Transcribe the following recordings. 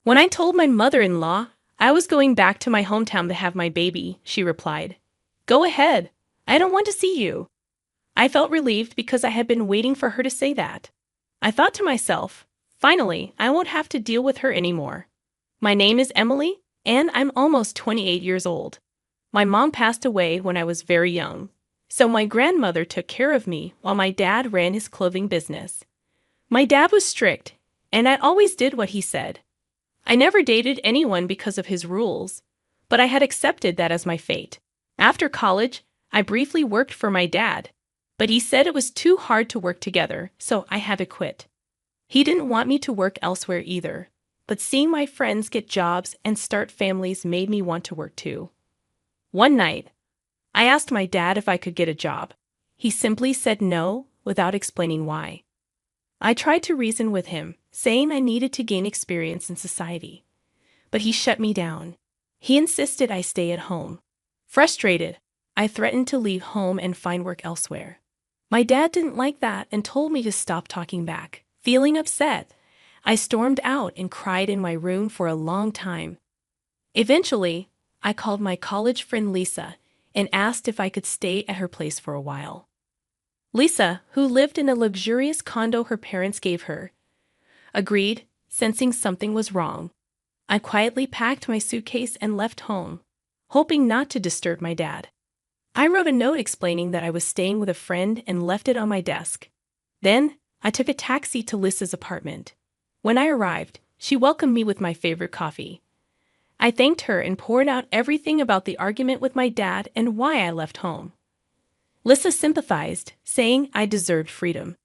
When I told my mother-in-law I was going back to my hometown to have my baby, she replied, "Go ahead. I don't want to see you." I felt relieved because I had been waiting for her to say that. I thought to myself, finally, I won't have to deal with her anymore. My name is Emily, and I'm almost 28 years old. My mom passed away when I was very young, so my grandmother took care of me while my dad ran his clothing business. My dad was strict, and I always did what he said. I never dated anyone because of his rules, but I had accepted that as my fate. After college, I briefly worked for my dad, but he said it was too hard to work together, so I had to quit. He didn't want me to work elsewhere either, but seeing my friends get jobs and start families made me want to work too. One night, I asked my dad if I could get a job. He simply said no without explaining why. I tried to reason with him, saying I needed to gain experience in society, but he shut me down. He insisted I stay at home. Frustrated, I threatened to leave home and find work elsewhere. My dad didn't like that and told me to stop talking back. Feeling upset, I stormed out and cried in my room for a long time. Eventually, I called my college friend Lisa and asked if I could stay at her place for a while. Lisa, who lived in a luxurious condo her parents gave her, agreed, sensing something was wrong. I quietly packed my suitcase and left home, hoping not to disturb my dad. I wrote a note explaining that I was staying with a friend and left it on my desk. Then, I took a taxi to Lisa's apartment. When I arrived, she welcomed me with my favorite coffee. I thanked her and poured out everything about the argument with my dad and why I left home. Lisa sympathized, saying I deserved freedom.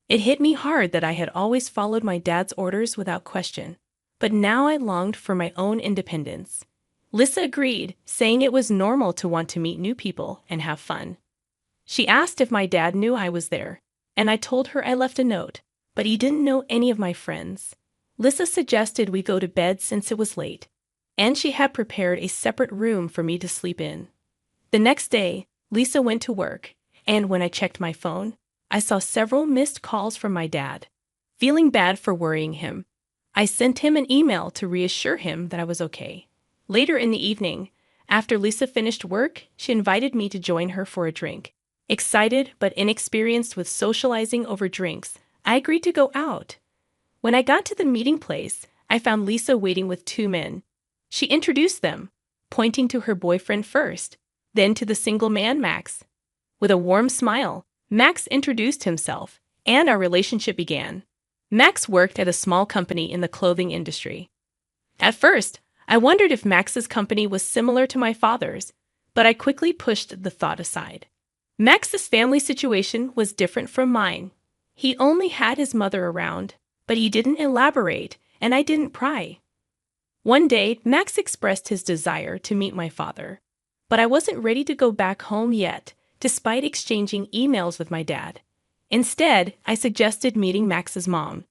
It hit me hard that I had always followed my dad's orders without question, but now I longed for my own independence. Lisa agreed, saying it was normal to want to meet new people and have fun. She asked if my dad knew I was there, and I told her I left a note, but he didn't know any of my friends. Lisa suggested we go to bed since it was late, and she had prepared a separate room for me to sleep in. The next day, Lisa went to work, and when I checked my phone, I saw several missed calls from my dad. Feeling bad for worrying him, I sent him an email to reassure him that I was okay. Later in the evening, after Lisa finished work, she invited me to join her for a drink. Excited but inexperienced with socializing over drinks, I agreed to go out. When I got to the meeting place, I found Lisa waiting with two men. She introduced them, pointing to her boyfriend first, then to the single man, Max. With a warm smile, Max introduced himself, and our relationship began. Max worked at a small company in the clothing industry. At first, I wondered if Max's company was similar to my father's, but I quickly pushed the thought aside. Max's family situation was different from mine. He only had his mother around, but he didn't elaborate, and I didn't pry. One day, Max expressed his desire to meet my father, but I wasn't ready to go back home yet, despite exchanging emails with my dad. Instead, I suggested meeting Max's mom.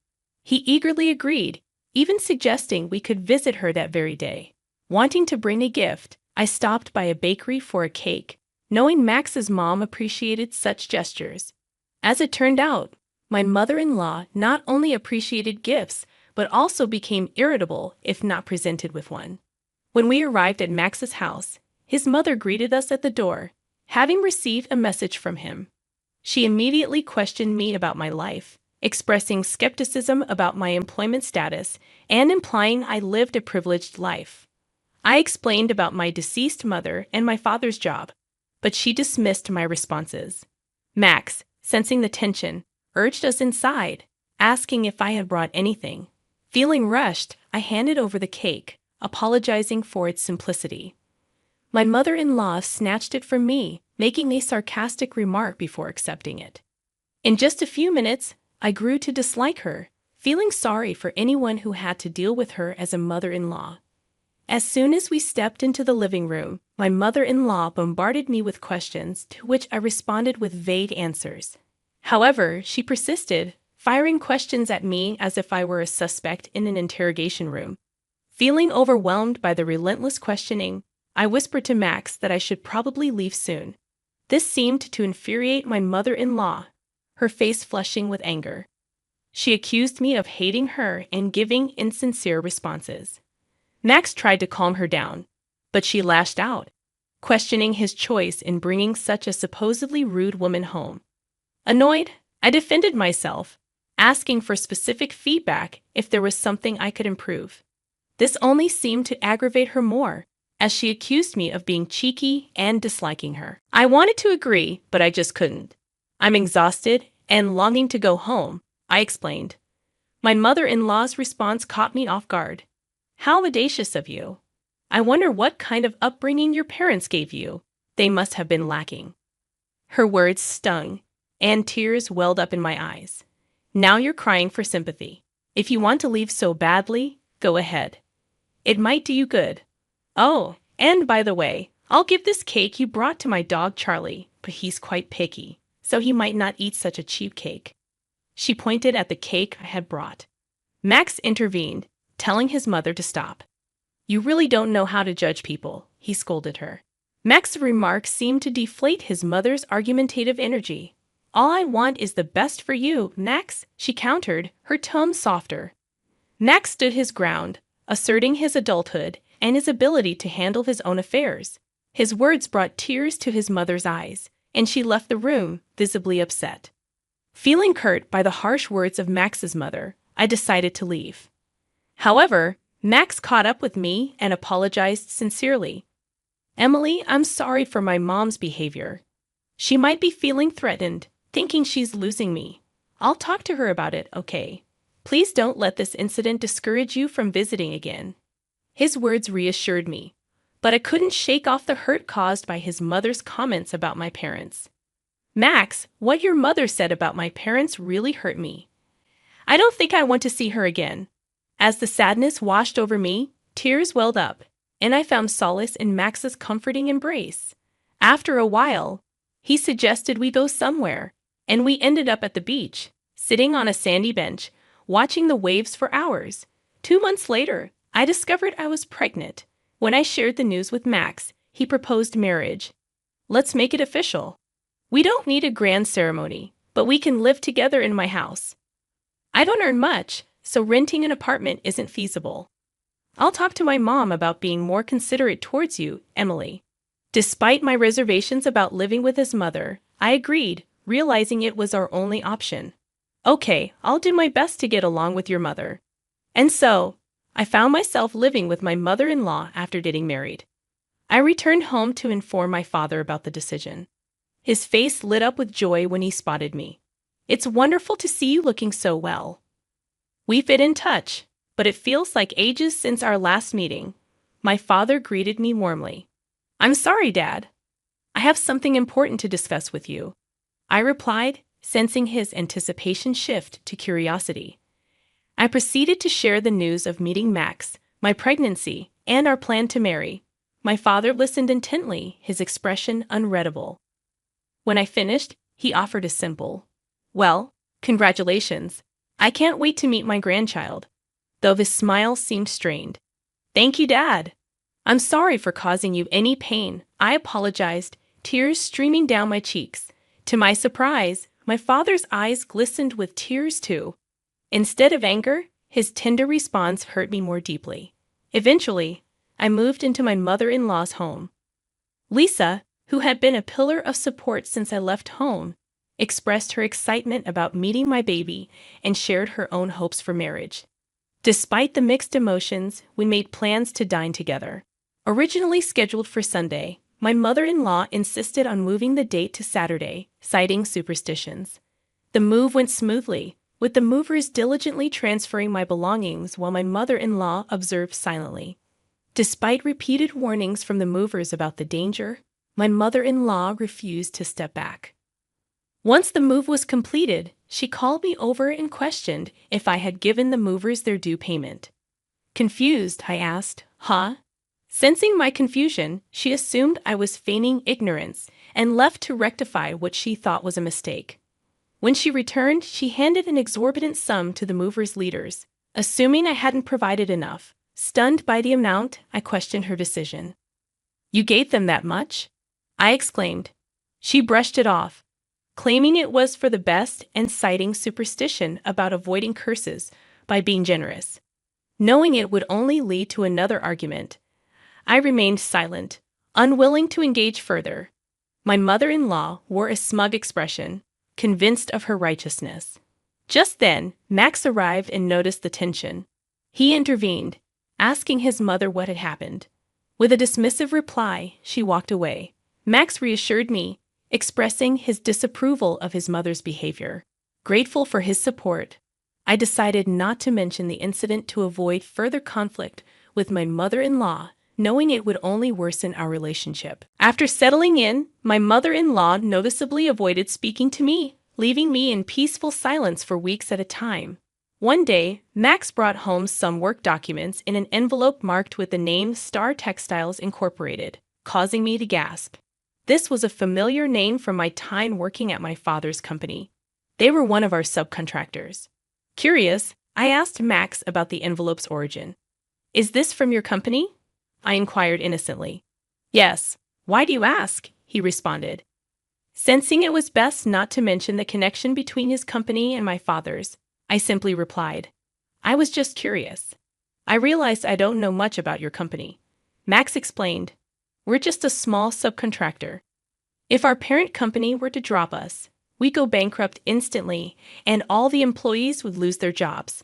He eagerly agreed, even suggesting we could visit her that very day. Wanting to bring a gift, I stopped by a bakery for a cake, knowing Max's mom appreciated such gestures. As it turned out, my mother-in-law not only appreciated gifts, but also became irritable if not presented with one. When we arrived at Max's house, his mother greeted us at the door, having received a message from him. She immediately questioned me about my life, expressing skepticism about my employment status and implying I lived a privileged life. I explained about my deceased mother and my father's job, but she dismissed my responses. Max, sensing the tension, urged us inside, asking if I had brought anything. Feeling rushed, I handed over the cake, apologizing for its simplicity. My mother-in-law snatched it from me, making a sarcastic remark before accepting it. In just a few minutes, I grew to dislike her, feeling sorry for anyone who had to deal with her as a mother-in-law. As soon as we stepped into the living room, my mother-in-law bombarded me with questions to which I responded with vague answers. However, she persisted, firing questions at me as if I were a suspect in an interrogation room. Feeling overwhelmed by the relentless questioning, I whispered to Max that I should probably leave soon. This seemed to infuriate my mother-in-law, her face flushing with anger. She accused me of hating her and giving insincere responses. Max tried to calm her down, but she lashed out, questioning his choice in bringing such a supposedly rude woman home. Annoyed, I defended myself, asking for specific feedback if there was something I could improve. This only seemed to aggravate her more, as she accused me of being cheeky and disliking her. I wanted to agree, but I just couldn't. I'm exhausted and longing to go home, I explained. My mother-in-law's response caught me off guard. How audacious of you. I wonder what kind of upbringing your parents gave you. They must have been lacking. Her words stung, and tears welled up in my eyes. Now you're crying for sympathy. If you want to leave so badly, go ahead. It might do you good. Oh, and by the way, I'll give this cake you brought to my dog Charlie, but he's quite picky, so he might not eat such a cheap cake. She pointed at the cake I had brought. Max intervened, telling his mother to stop. You really don't know how to judge people, he scolded her. Max's remarks seemed to deflate his mother's argumentative energy. All I want is the best for you, Max, she countered, her tone softer. Max stood his ground, asserting his adulthood and his ability to handle his own affairs. His words brought tears to his mother's eyes, and she left the room, visibly upset. Feeling hurt by the harsh words of Max's mother, I decided to leave. However, Max caught up with me and apologized sincerely. Emily, I'm sorry for my mom's behavior. She might be feeling threatened, thinking she's losing me. I'll talk to her about it, okay? Please don't let this incident discourage you from visiting again. His words reassured me, but I couldn't shake off the hurt caused by his mother's comments about my parents. Max, what your mother said about my parents really hurt me. I don't think I want to see her again. As the sadness washed over me, tears welled up, and I found solace in Max's comforting embrace. After a while, he suggested we go somewhere, and we ended up at the beach, sitting on a sandy bench, watching the waves for hours. 2 months later, I discovered I was pregnant. When I shared the news with Max, he proposed marriage. Let's make it official. We don't need a grand ceremony, but we can live together in my house. I don't earn much, so renting an apartment isn't feasible. I'll talk to my mom about being more considerate towards you, Emily. Despite my reservations about living with his mother, I agreed, realizing it was our only option. Okay, I'll do my best to get along with your mother. And so, I found myself living with my mother-in-law after getting married. I returned home to inform my father about the decision. His face lit up with joy when he spotted me. It's wonderful to see you looking so well. We've been in touch, but it feels like ages since our last meeting. My father greeted me warmly. I'm sorry, Dad. I have something important to discuss with you, I replied, sensing his anticipation shift to curiosity. I proceeded to share the news of meeting Max, my pregnancy, and our plan to marry. My father listened intently, his expression unreadable. When I finished, he offered a simple, "Well, congratulations. I can't wait to meet my grandchild," though his smile seemed strained. "Thank you, Dad. I'm sorry for causing you any pain," I apologized, tears streaming down my cheeks. To my surprise, my father's eyes glistened with tears too. Instead of anger, his tender response hurt me more deeply. Eventually, I moved into my mother-in-law's home. Lisa, who had been a pillar of support since I left home, expressed her excitement about meeting my baby and shared her own hopes for marriage. Despite the mixed emotions, we made plans to dine together. Originally scheduled for Sunday, my mother-in-law insisted on moving the date to Saturday, citing superstitions. The move went smoothly, with the movers diligently transferring my belongings while my mother-in-law observed silently. Despite repeated warnings from the movers about the danger, my mother-in-law refused to step back. Once the move was completed, she called me over and questioned if I had given the movers their due payment. Confused, I asked, "Huh?" Sensing my confusion, she assumed I was feigning ignorance and left to rectify what she thought was a mistake. When she returned, she handed an exorbitant sum to the movers' leaders, assuming I hadn't provided enough. Stunned by the amount, I questioned her decision. "You gave them that much?" I exclaimed. She brushed it off. claiming it was for the best and citing superstition about avoiding curses by being generous. Knowing it would only lead to another argument, I remained silent, unwilling to engage further. My mother-in-law wore a smug expression, convinced of her righteousness. Just then, Max arrived and noticed the tension. He intervened, asking his mother what had happened. With a dismissive reply, she walked away. Max reassured me, expressing his disapproval of his mother's behavior. Grateful for his support, I decided not to mention the incident to avoid further conflict with my mother-in-law, knowing it would only worsen our relationship. After settling in, my mother-in-law noticeably avoided speaking to me, leaving me in peaceful silence for weeks at a time. One day, Max brought home some work documents in an envelope marked with the name Star Textiles Incorporated, causing me to gasp. This was a familiar name from my time working at my father's company. They were one of our subcontractors. Curious, I asked Max about the envelope's origin. "Is this from your company?" I inquired innocently. "Yes. Why do you ask?" he responded. Sensing it was best not to mention the connection between his company and my father's, I simply replied, "I was just curious. I realized I don't know much about your company." Max explained, "We're just a small subcontractor. If our parent company were to drop us, we'd go bankrupt instantly, and all the employees would lose their jobs."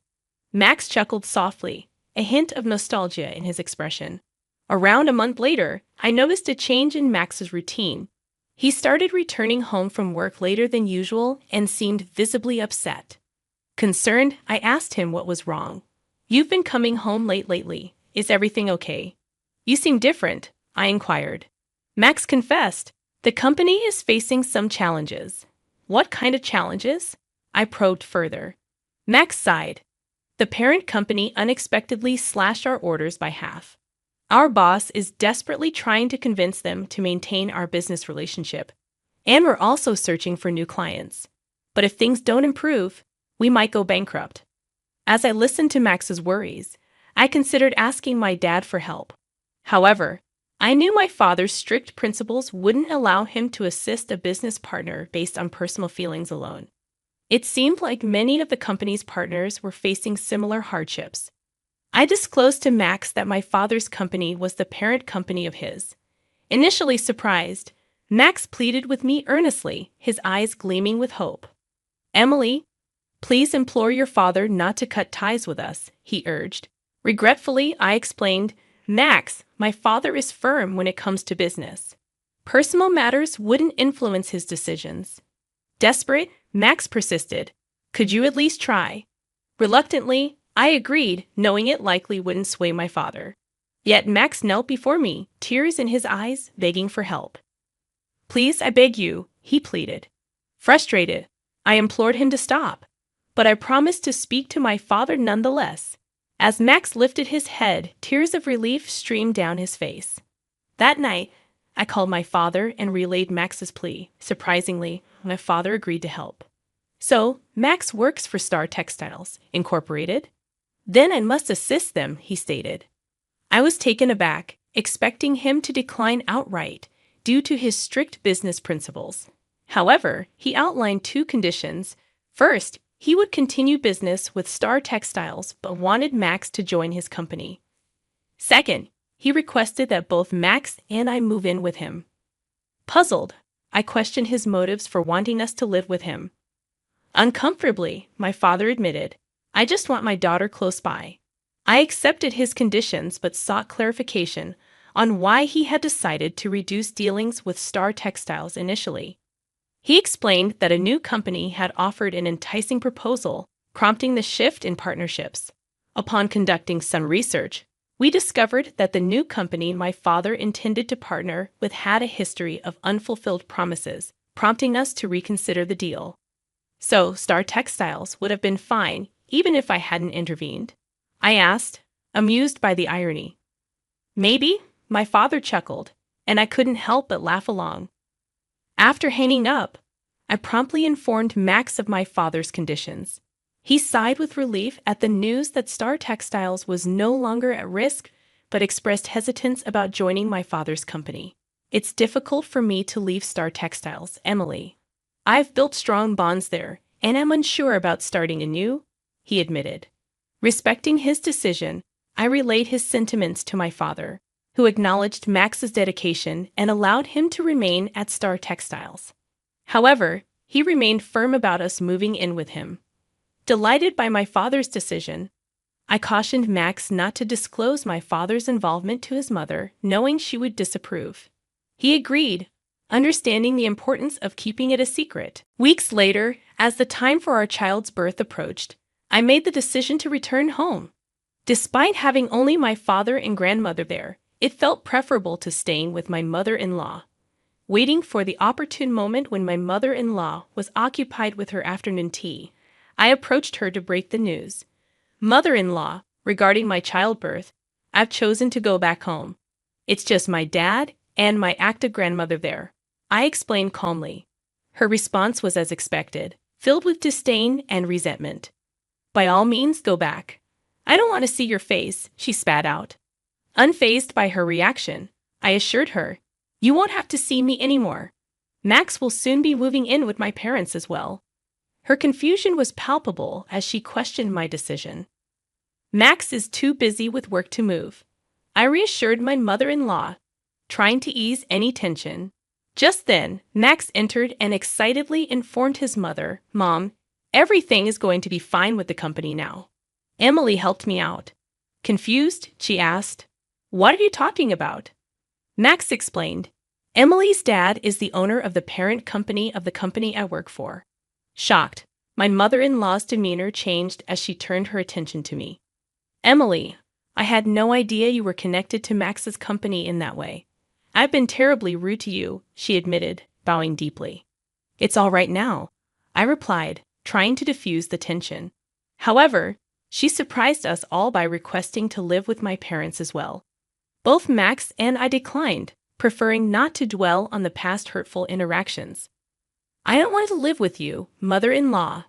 Max chuckled softly, a hint of nostalgia in his expression. Around a month later, I noticed a change in Max's routine. He started returning home from work later than usual and seemed visibly upset. Concerned, I asked him what was wrong. "You've been coming home late lately. Is everything okay?" "You seem different," I inquired. Max confessed, "The company is facing some challenges." "What kind of challenges?" I probed further. Max sighed. "The parent company unexpectedly slashed our orders by half. Our boss is desperately trying to convince them to maintain our business relationship. And we're also searching for new clients. But if things don't improve, we might go bankrupt." As I listened to Max's worries, I considered asking my dad for help. However, I knew my father's strict principles wouldn't allow him to assist a business partner based on personal feelings alone. It seemed like many of the company's partners were facing similar hardships. I disclosed to Max that my father's company was the parent company of his. Initially surprised, Max pleaded with me earnestly, his eyes gleaming with hope. "Emily, please implore your father not to cut ties with us," he urged. Regretfully, I explained, "Max, my father is firm when it comes to business. Personal matters wouldn't influence his decisions." Desperate, Max persisted. "Could you at least try?" Reluctantly, I agreed, knowing it likely wouldn't sway my father. Yet Max knelt before me, tears in his eyes, begging for help. "Please, I beg you," he pleaded. Frustrated, I implored him to stop, but I promised to speak to my father nonetheless. As Max lifted his head, tears of relief streamed down his face. That night, I called my father and relayed Max's plea. Surprisingly, my father agreed to help. "So, Max works for Star Textiles Incorporated? Then I must assist them," he stated. I was taken aback, expecting him to decline outright due to his strict business principles. However, he outlined two conditions. First, he would continue business with Star Textiles but wanted Max to join his company. Second, he requested that both Max and I move in with him. Puzzled, I questioned his motives for wanting us to live with him. Uncomfortably, my father admitted, "I just want my daughter close by." I accepted his conditions but sought clarification on why he had decided to reduce dealings with Star Textiles initially. He explained that a new company had offered an enticing proposal, prompting the shift in partnerships. Upon conducting some research, we discovered that the new company my father intended to partner with had a history of unfulfilled promises, prompting us to reconsider the deal. So, Star Textiles would have been fine even if I hadn't intervened? I asked, amused by the irony. "Maybe," my father chuckled, and I couldn't help but laugh along. After hanging up, I promptly informed Max of my father's conditions. He sighed with relief at the news that Star Textiles was no longer at risk, but expressed hesitance about joining my father's company. "It's difficult for me to leave Star Textiles, Emily. I've built strong bonds there, and am unsure about starting anew, he admitted. Respecting his decision, I relayed his sentiments to my father, who acknowledged Max's dedication and allowed him to remain at Star Textiles. However, he remained firm about us moving in with him. Delighted by my father's decision, I cautioned Max not to disclose my father's involvement to his mother, knowing she would disapprove. He agreed, understanding the importance of keeping it a secret. Weeks later, as the time for our child's birth approached, I made the decision to return home. Despite having only my father and grandmother there, it felt preferable to staying with my mother-in-law. Waiting for the opportune moment when my mother-in-law was occupied with her afternoon tea, I approached her to break the news. Mother-in-law, regarding my childbirth, I've chosen to go back home. It's just my dad and my active grandmother there, I explained calmly. Her response was as expected, filled with disdain and resentment. By all means, go back. I don't want to see your face, she spat out. Unfazed by her reaction, I assured her, you won't have to see me anymore. Max will soon be moving in with my parents as well. Her confusion was palpable as she questioned my decision. Max is too busy with work to move, I reassured my mother-in-law, trying to ease any tension. Just then, Max entered and excitedly informed his mother, Mom, everything is going to be fine with the company now. Emily helped me out. Confused, she asked, What are you talking about? Max explained, Emily's dad is the owner of the parent company of the company I work for. Shocked, my mother-in-law's demeanor changed as she turned her attention to me. Emily, I had no idea you were connected to Max's company in that way. I've been terribly rude to you, she admitted, bowing deeply. It's all right now, I replied, trying to diffuse the tension. However, she surprised us all by requesting to live with my parents as well. Both Max and I declined, preferring not to dwell on the past hurtful interactions. I don't want to live with you, mother-in-law.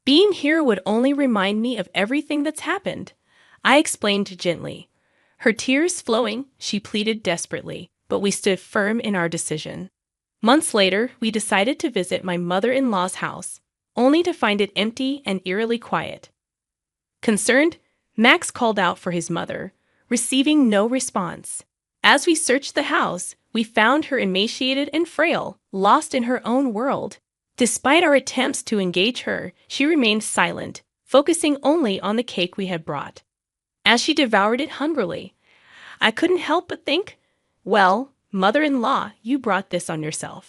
Being here would only remind me of everything that's happened, I explained gently. Her tears flowing, she pleaded desperately, but we stood firm in our decision. Months later, we decided to visit my mother-in-law's house, only to find it empty and eerily quiet. Concerned, Max called out for his mother, receiving no response. As we searched the house, we found her emaciated and frail, lost in her own world. Despite our attempts to engage her, she remained silent, focusing only on the cake we had brought. As she devoured it hungrily, I couldn't help but think, well, mother-in-law, you brought this on yourself.